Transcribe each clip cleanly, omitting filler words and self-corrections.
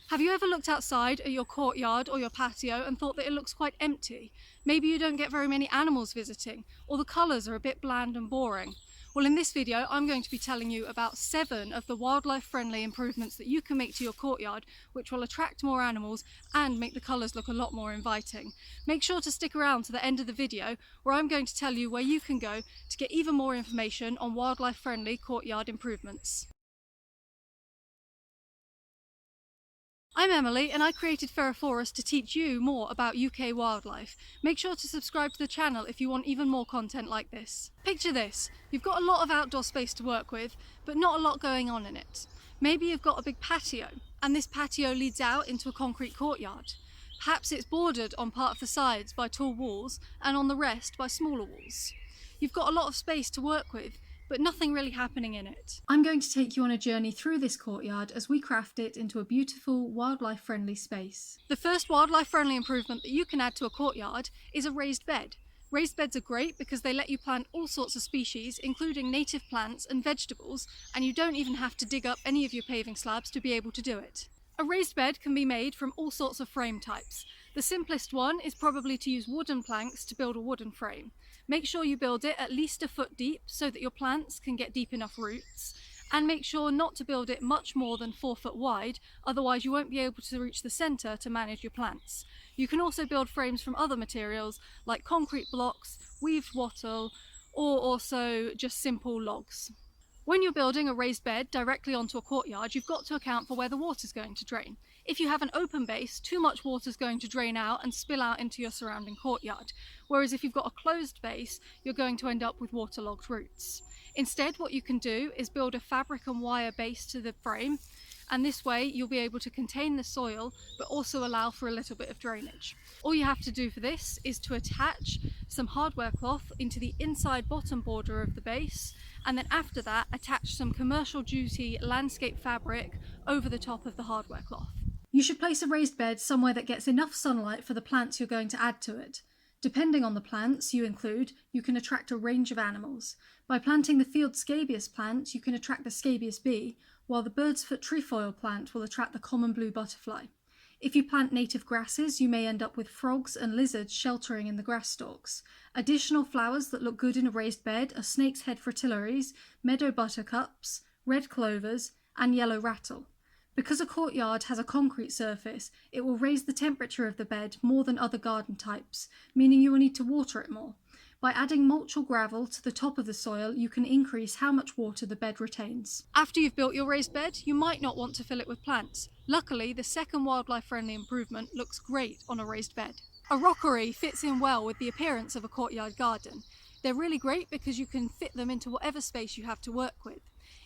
Have you ever looked outside at your courtyard or your patio and thought that it looks quite empty? Maybe you don't get very many animals visiting, or the colours are a bit bland and boring. Well, in this video, I'm going to be telling you about 7 of the wildlife-friendly improvements that you can make to your courtyard, which will attract more animals and make the colours look a lot more inviting. Make sure to stick around to the end of the video, where I'm going to tell you where you can go to get even more information on wildlife-friendly courtyard improvements. I'm Emily and I created Ferroforest to teach you more about UK wildlife. Make sure to subscribe to the channel if you want even more content like this. Picture this, you've got a lot of outdoor space to work with, but not a lot going on in it. Maybe you've got a big patio, and this patio leads out into a concrete courtyard. Perhaps it's bordered on part of the sides by tall walls and on the rest by smaller walls. You've got a lot of space to work with, but nothing really happening in it. I'm going to take you on a journey through this courtyard as we craft it into a beautiful, wildlife-friendly space. The first wildlife-friendly improvement that you can add to a courtyard is a raised bed. Raised beds are great because they let you plant all sorts of species, including native plants and vegetables, and you don't even have to dig up any of your paving slabs to be able to do it. A raised bed can be made from all sorts of frame types. The simplest one is probably to use wooden planks to build a wooden frame. Make sure you build it at least a foot deep so that your plants can get deep enough roots, and make sure not to build it much more than 4 foot wide, otherwise you won't be able to reach the centre to manage your plants. You can also build frames from other materials like concrete blocks, weaved wattle, or also just simple logs. When you're building a raised bed directly onto a courtyard, you've got to account for where the water's going to drain. If you have an open base, too much water's going to drain out and spill out into your surrounding courtyard. Whereas if you've got a closed base, you're going to end up with waterlogged roots. Instead, what you can do is build a fabric and wire base to the frame, and this way you'll be able to contain the soil but also allow for a little bit of drainage. All you have to do for this is to attach some hardware cloth into the inside bottom border of the base, and then after that attach some commercial duty landscape fabric over the top of the hardware cloth. You should place a raised bed somewhere that gets enough sunlight for the plants you're going to add to it. Depending on the plants you include, you can attract a range of animals. By planting the field scabious plant, you can attract the scabious bee, while the bird's foot trefoil plant will attract the common blue butterfly. If you plant native grasses, you may end up with frogs and lizards sheltering in the grass stalks. Additional flowers that look good in a raised bed are snake's head fritillaries, meadow buttercups, red clovers, and yellow rattle. Because a courtyard has a concrete surface, it will raise the temperature of the bed more than other garden types, meaning you will need to water it more. By adding mulch or gravel to the top of the soil, you can increase how much water the bed retains. After you've built your raised bed, you might not want to fill it with plants. Luckily, the second wildlife-friendly improvement looks great on a raised bed. A rockery fits in well with the appearance of a courtyard garden. They're really great because you can fit them into whatever space you have to work with.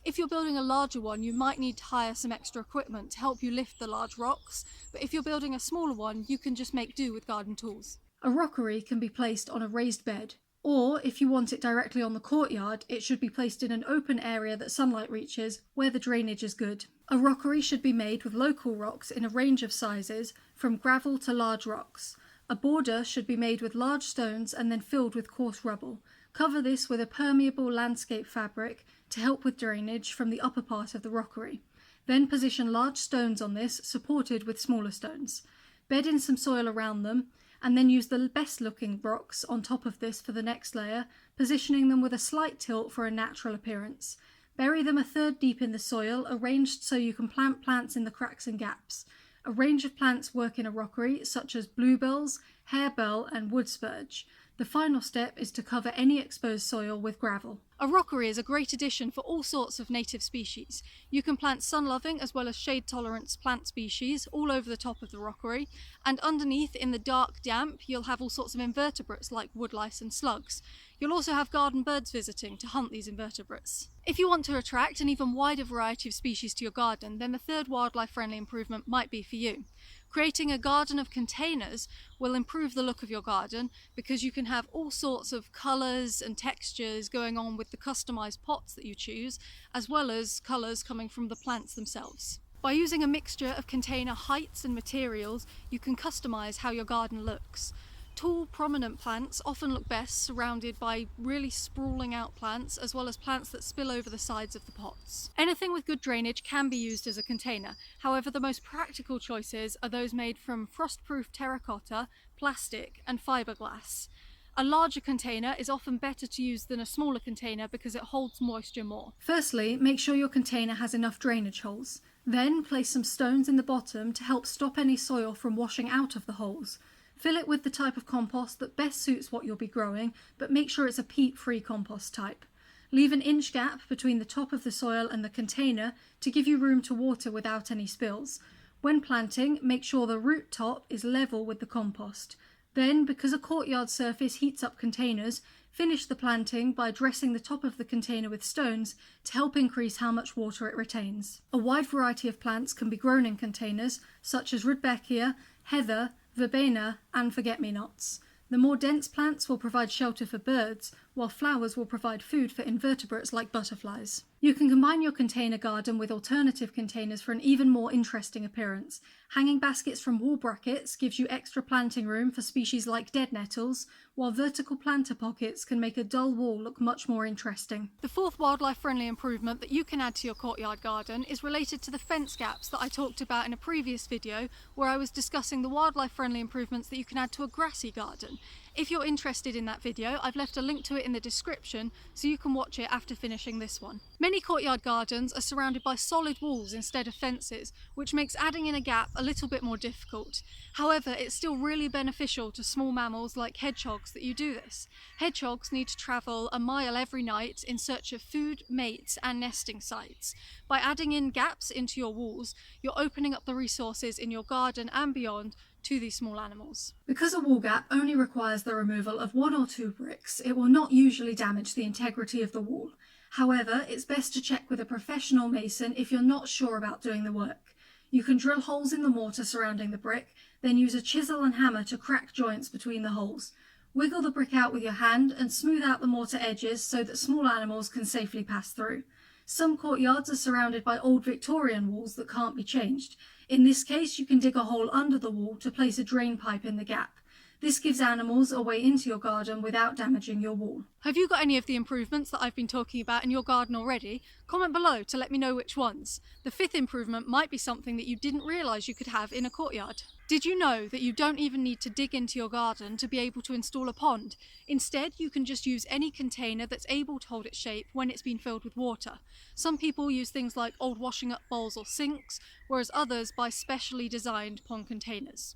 If you're building a larger one, you might need to hire some extra equipment to help you lift the large rocks, but if you're building a smaller one, you can just make do with garden tools. A rockery can be placed on a raised bed, or if you want it directly on the courtyard, it should be placed in an open area that sunlight reaches, where the drainage is good. A rockery should be made with local rocks in a range of sizes, from gravel to large rocks. A border should be made with large stones and then filled with coarse rubble. Cover this with a permeable landscape fabric to help with drainage from the upper part of the rockery. Then position large stones on this, supported with smaller stones. Bed in some soil around them, and then use the best looking rocks on top of this for the next layer, positioning them with a slight tilt for a natural appearance. Bury them a third deep in the soil, arranged so you can plant plants in the cracks and gaps. A range of plants work in a rockery, such as bluebells, harebell and wood spurge. The final step is to cover any exposed soil with gravel. A rockery is a great addition for all sorts of native species. You can plant sun-loving as well as shade-tolerant plant species all over the top of the rockery, and underneath in the dark damp you'll have all sorts of invertebrates like woodlice and slugs. You'll also have garden birds visiting to hunt these invertebrates. If you want to attract an even wider variety of species to your garden, then the third wildlife-friendly improvement might be for you. Creating a garden of containers will improve the look of your garden because you can have all sorts of colours and textures going on with the customised pots that you choose, as well as colours coming from the plants themselves. By using a mixture of container heights and materials, you can customise how your garden looks. Tall, prominent plants often look best surrounded by really sprawling out plants, as well as plants that spill over the sides of the pots. Anything with good drainage can be used as a container. However, the most practical choices are those made from frost-proof terracotta, plastic, and fiberglass. A larger container is often better to use than a smaller container because it holds moisture more. Firstly, make sure your container has enough drainage holes. Then place some stones in the bottom to help stop any soil from washing out of the holes. Fill it with the type of compost that best suits what you'll be growing, but make sure it's a peat-free compost type. Leave an inch gap between the top of the soil and the container to give you room to water without any spills. When planting, make sure the root top is level with the compost. Then, because a courtyard surface heats up containers, finish the planting by dressing the top of the container with stones to help increase how much water it retains. A wide variety of plants can be grown in containers, such as rudbeckia, heather, verbena, and forget-me-nots. The more dense plants will provide shelter for birds, while flowers will provide food for invertebrates like butterflies. You can combine your container garden with alternative containers for an even more interesting appearance. Hanging baskets from wall brackets gives you extra planting room for species like dead nettles, while vertical planter pockets can make a dull wall look much more interesting. The fourth wildlife-friendly improvement that you can add to your courtyard garden is related to the fence gaps that I talked about in a previous video where I was discussing the wildlife-friendly improvements that you can add to a grassy garden. If you're interested in that video, I've left a link to it in the description so you can watch it after finishing this one. Many courtyard gardens are surrounded by solid walls instead of fences, which makes adding in a gap a little bit more difficult. However, it's still really beneficial to small mammals like hedgehogs that you do this. Hedgehogs need to travel a mile every night in search of food, mates, and nesting sites. By adding in gaps into your walls, you're opening up the resources in your garden and beyond to these small animals. Because a wall gap only requires the removal of 1 or 2 bricks, it will not usually damage the integrity of the wall. However, it's best to check with a professional mason if you're not sure about doing the work. You can drill holes in the mortar surrounding the brick, then use a chisel and hammer to crack joints between the holes. Wiggle the brick out with your hand and smooth out the mortar edges so that small animals can safely pass through. Some courtyards are surrounded by old Victorian walls that can't be changed. In this case, you can dig a hole under the wall to place a drain pipe in the gap. This gives animals a way into your garden without damaging your wall. Have you got any of the improvements that I've been talking about in your garden already? Comment below to let me know which ones. The 5th improvement might be something that you didn't realise you could have in a courtyard. Did you know that you don't even need to dig into your garden to be able to install a pond? Instead, you can just use any container that's able to hold its shape when it's been filled with water. Some people use things like old washing up bowls or sinks, whereas others buy specially designed pond containers.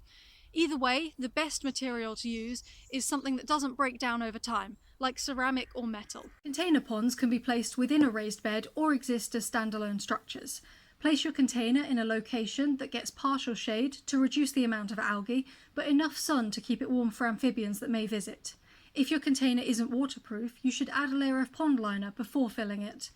Either way, the best material to use is something that doesn't break down over time, like ceramic or metal. Container ponds can be placed within a raised bed or exist as standalone structures. Place your container in a location that gets partial shade to reduce the amount of algae, but enough sun to keep it warm for amphibians that may visit. If your container isn't waterproof, you should add a layer of pond liner before filling it.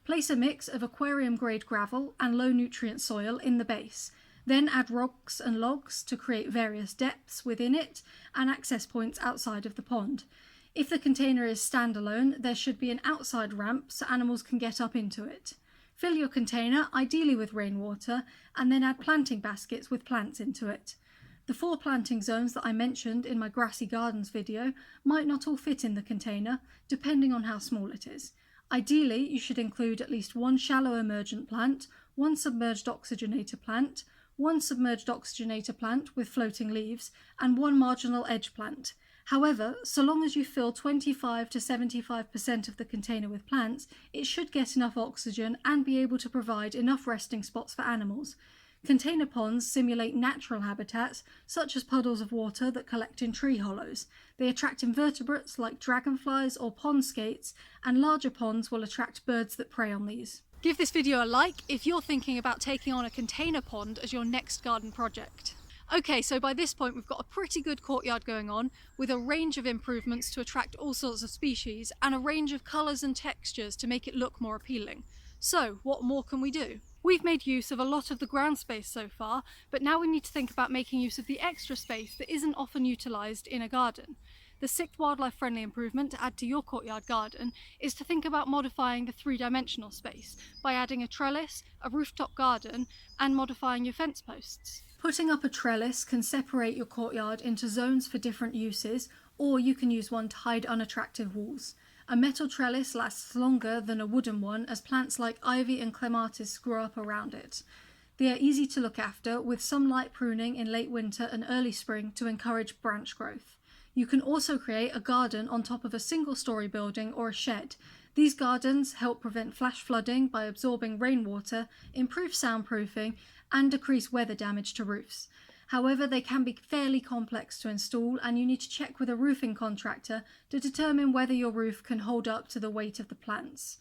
Place a mix of aquarium-grade gravel and low-nutrient soil in the base. Then add rocks and logs to create various depths within it and access points outside of the pond. If the container is standalone, there should be an outside ramp so animals can get up into it. Fill your container, ideally with rainwater, and then add planting baskets with plants into it. The 4 planting zones that I mentioned in my grassy gardens video might not all fit in the container, depending on how small it is. Ideally, you should include at least 1 shallow emergent plant, 1 submerged oxygenator plant, 1 submerged oxygenator plant with floating leaves, and 1 marginal edge plant. However, so long as you fill 25 to 75% of the container with plants, it should get enough oxygen and be able to provide enough resting spots for animals. Container ponds simulate natural habitats, such as puddles of water that collect in tree hollows. They attract invertebrates like dragonflies or pond skates, and larger ponds will attract birds that prey on these. Give this video a like if you're thinking about taking on a container pond as your next garden project. Okay, so by this point we've got a pretty good courtyard going on, with a range of improvements to attract all sorts of species, and a range of colours and textures to make it look more appealing. So, what more can we do? We've made use of a lot of the ground space so far, but now we need to think about making use of the extra space that isn't often utilised in a garden. The 6th wildlife-friendly improvement to add to your courtyard garden is to think about modifying the 3-dimensional space by adding a trellis, a rooftop garden, and modifying your fence posts. Putting up a trellis can separate your courtyard into zones for different uses, or you can use one to hide unattractive walls. A metal trellis lasts longer than a wooden one as plants like ivy and clematis grow up around it. They are easy to look after, with some light pruning in late winter and early spring to encourage branch growth. You can also create a garden on top of a single-story building or a shed. These gardens help prevent flash flooding by absorbing rainwater, improve soundproofing, and decrease weather damage to roofs. However, they can be fairly complex to install, and you need to check with a roofing contractor to determine whether your roof can hold up to the weight of the plants.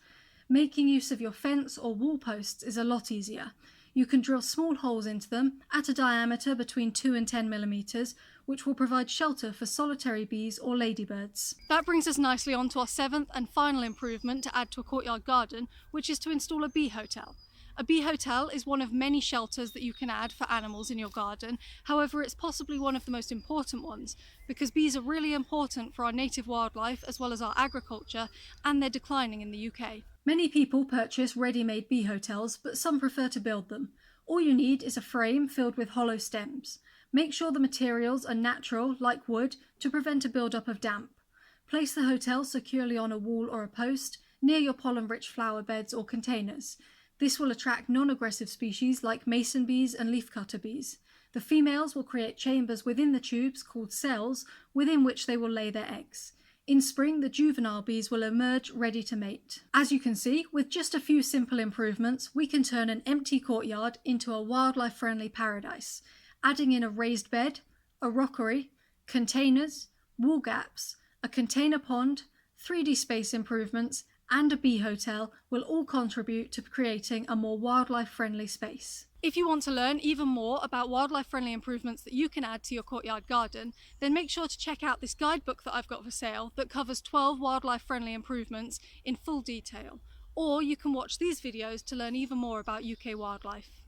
Making use of your fence or wall posts is a lot easier. You can drill small holes into them at a diameter between 2 and 10 millimeters, which will provide shelter for solitary bees or ladybirds. That brings us nicely on to our 7th and final improvement to add to a courtyard garden, which is to install a bee hotel. A bee hotel is one of many shelters that you can add for animals in your garden. However, it's possibly one of the most important ones, because bees are really important for our native wildlife as well as our agriculture, and they're declining in the UK. Many people purchase ready-made bee hotels, but some prefer to build them. All you need is a frame filled with hollow stems. Make sure the materials are natural, like wood, to prevent a build-up of damp. Place the hotel securely on a wall or a post, near your pollen-rich flower beds or containers. This will attract non-aggressive species like mason bees and leafcutter bees. The females will create chambers within the tubes called cells, within which they will lay their eggs. In spring, the juvenile bees will emerge ready to mate. As you can see, with just a few simple improvements, we can turn an empty courtyard into a wildlife-friendly paradise, adding in a raised bed, a rockery, containers, wall gaps, a container pond, 3D space improvements, and a bee hotel will all contribute to creating a more wildlife-friendly space. If you want to learn even more about wildlife-friendly improvements that you can add to your courtyard garden, then make sure to check out this guidebook that I've got for sale that covers 12 wildlife-friendly improvements in full detail. Or you can watch these videos to learn even more about UK wildlife.